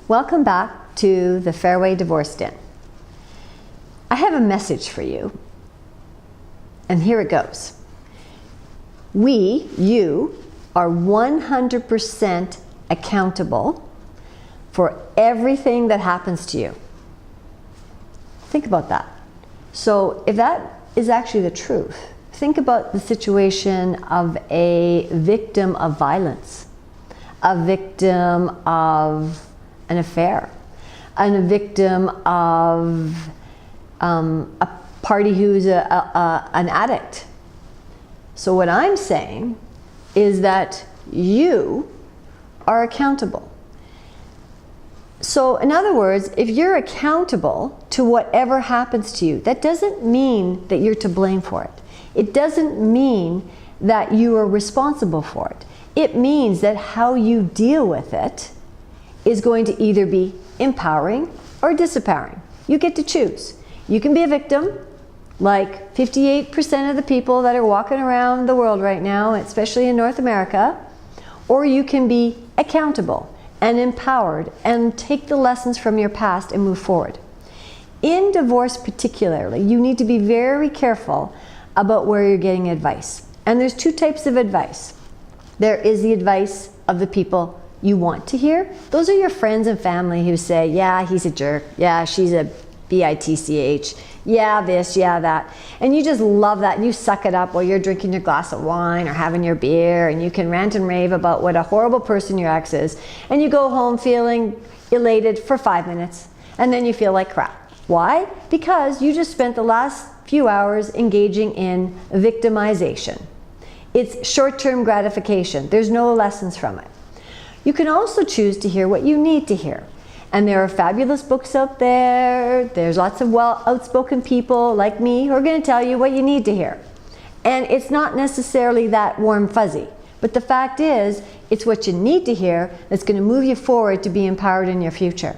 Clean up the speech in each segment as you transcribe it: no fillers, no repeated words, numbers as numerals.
Welcome back to the Fairway Divorce Den. I have a message for you, and here it goes. You are 100% accountable for everything that happens to you. Think about that. So if that is actually the truth, think about the situation of a victim of violence, a victim of an affair, and a victim of a party who's an addict. So what I'm saying is that you are accountable. So in other words, if you're accountable to whatever happens to you, that doesn't mean that you're to blame for it. It doesn't mean that you are responsible for it. It means that how you deal with it is going to either be empowering or disempowering. You get to choose. You can be a victim, like 58% of the people that are walking around the world right now, especially in North America, or you can be accountable and empowered and take the lessons from your past and move forward. In divorce particularly, you need to be very careful about where you're getting advice. And there's two types of advice. There is the advice of the people you want to hear. Those are your friends and family who say, yeah, he's a jerk. Yeah, she's a bitch. Yeah, this, yeah, that. And you just love that. You suck it up while you're drinking your glass of wine or having your beer, and you can rant and rave about what a horrible person your ex is. And you go home feeling elated for 5 minutes, and then you feel like crap. Why? Because you just spent the last few hours engaging in victimization. It's short-term gratification. There's no lessons from it. You can also choose to hear what you need to hear. And there are fabulous books out there. There's lots of outspoken people like me who are going to tell you what you need to hear. And it's not necessarily that warm fuzzy. But the fact is, it's what you need to hear that's going to move you forward to be empowered in your future.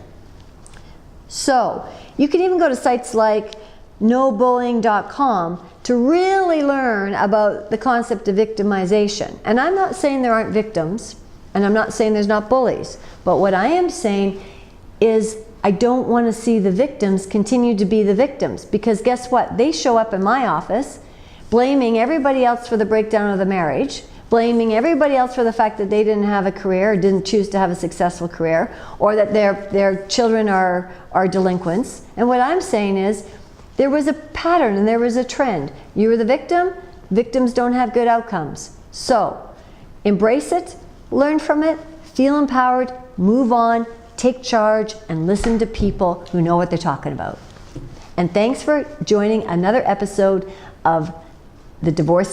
So, you can even go to sites like nobullying.com to really learn about the concept of victimization. And I'm not saying there aren't victims, and I'm not saying there's not bullies, but what I am saying is I don't want to see the victims continue to be the victims, because guess what? They show up in my office blaming everybody else for the breakdown of the marriage, blaming everybody else for the fact that they didn't have a career or didn't choose to have a successful career, or that their children are delinquents. And what I'm saying is there was a pattern and there was a trend. You were the victim. Victims don't have good outcomes. So embrace it, learn from it, feel empowered, move on, take charge, and listen to people who know what they're talking about. And thanks for joining another episode of the Divorce